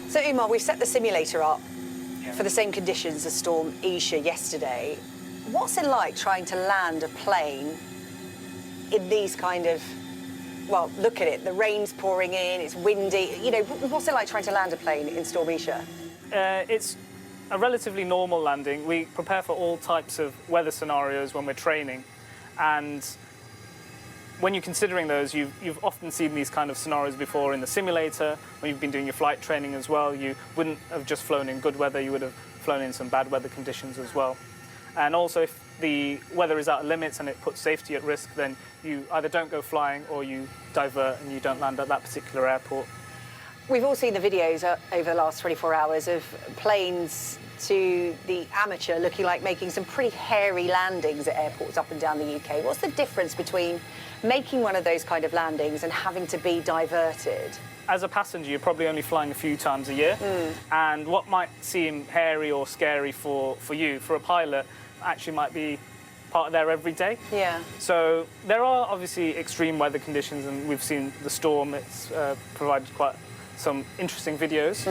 So, Umar, we set the simulator up for the same conditions as Storm Isha yesterday. What's it like trying to land a plane in these kind of, well, look at it, the rain's pouring in, it's windy. You know, what's it like trying to land a plane in Storm Isha? It's a relatively normal landing. We prepare for all types of weather scenarios when we're training. And when you're considering those, you've often seen these kind of scenarios before in the simulator. When you've been doing your flight training as well, you wouldn't have just flown in good weather, you would have flown in some bad weather conditions as well. And also, if the weather is out of limits and it puts safety at risk, then you either don't go flying or you divert and you don't land at that particular airport. We've all seen the videos over the last 24 hours of planes to the amateur looking like making some pretty hairy landings at airports up and down the UK. What's the difference between making one of those kind of landings and having to be diverted? As a passenger, you're probably only flying a few times a year. And what might seem hairy or scary for you, for a pilot, actually might be part of their everyday. Yeah. So there are obviously extreme weather conditions, and we've seen the storm. It's provided quite some interesting videos.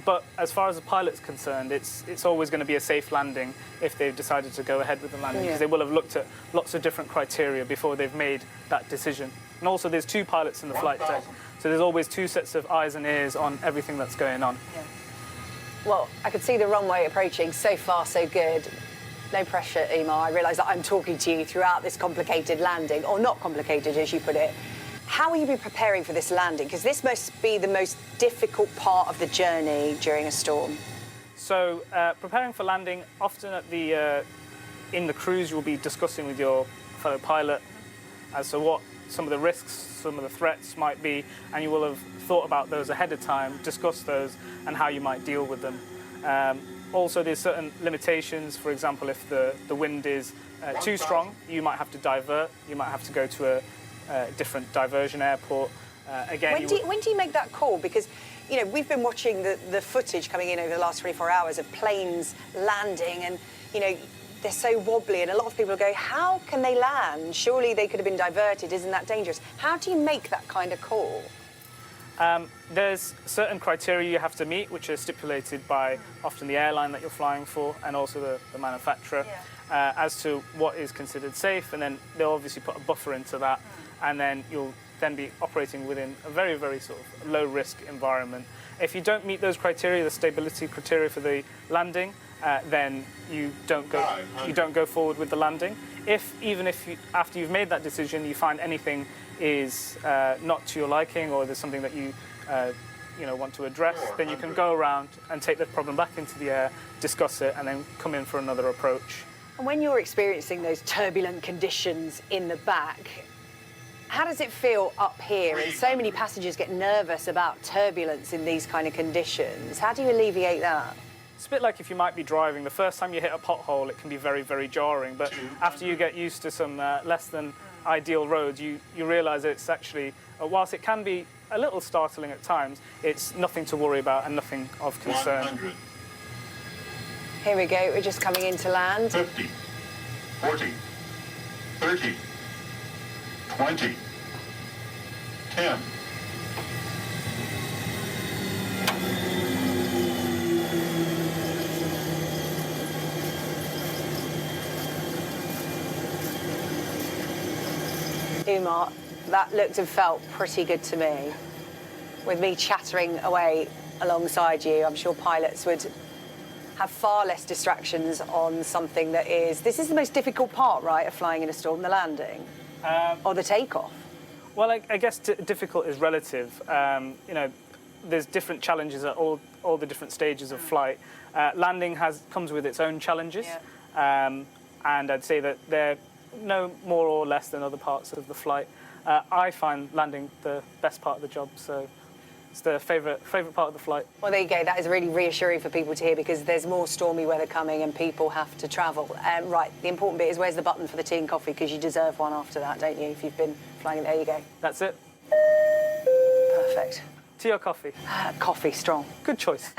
But as far as the pilot's concerned, it's always going to be a safe landing if they've decided to go ahead with the landing, because they will have looked at lots of different criteria before they've made that decision. And also there's two pilots in the flight deck, so there's always two sets of eyes and ears on everything that's going on. Yeah. Well, I could see the runway approaching. So far, so good. No pressure, Umar. I realise that I'm talking to you throughout this complicated landing, or not complicated, as you put it. How will you be preparing for this landing? Because this must be the most difficult part of the journey during a storm. So, preparing for landing, often at in the cruise, you'll be discussing with your fellow pilot as to what some of the risks, some of the threats might be, and you will have thought about those ahead of time, discussed those, and how you might deal with them. Also, there's certain limitations. For example, if the wind is too strong, you might have to divert. You might have to go to a different diversion airport. Again, when do you make that call? Because, you know, we've been watching the footage coming in over the last 24 hours of planes landing, and, you know, they're so wobbly, and a lot of people go, how can they land? Surely they could have been diverted. Isn't that dangerous? How do you make that kind of call? There's certain criteria you have to meet, which are stipulated by often the airline that you're flying for, and also the manufacturer, as to what is considered safe, and then they'll obviously put a buffer into that, and then you'll then be operating within a very, very sort of low-risk environment. If you don't meet those criteria, the stability criteria for the landing, then you don't go forward with the landing. Even if after you've made that decision, you find anything is not to your liking, or there's something that you want to address, then you can go around and take the problem back into the air, discuss it, and then come in for another approach. And when you're experiencing those turbulent conditions in the back, how does it feel up here? And so many passengers get nervous about turbulence in these kind of conditions. How do you alleviate that? It's a bit like if you might be driving. The first time you hit a pothole, it can be very, very jarring. But after you get used to some less than ideal roads, you realise that it's actually, whilst it can be a little startling at times, it's nothing to worry about and nothing of concern. 100. Here we go, we're just coming in to land. 50, 40, 30, 20, 10. Umar, that looked and felt pretty good to me. With me chattering away alongside you, I'm sure pilots would have far less distractions on something that is... This is the most difficult part, right, of flying in a storm, the landing? Or the takeoff? Well, I guess difficult is relative. You know, there's different challenges at all the different stages of flight. Landing comes with its own challenges, and I'd say that they're no more or less than other parts of the flight. I find landing the best part of the job, so it's the favourite part of the flight. Well, there you go. That is really reassuring for people to hear, because there's more stormy weather coming and people have to travel. Right, the important bit is where's the button for the tea and coffee, because you deserve one after that, don't you, if you've been flying. There you go. That's it. Perfect. Tea or coffee? Coffee, strong. Good choice.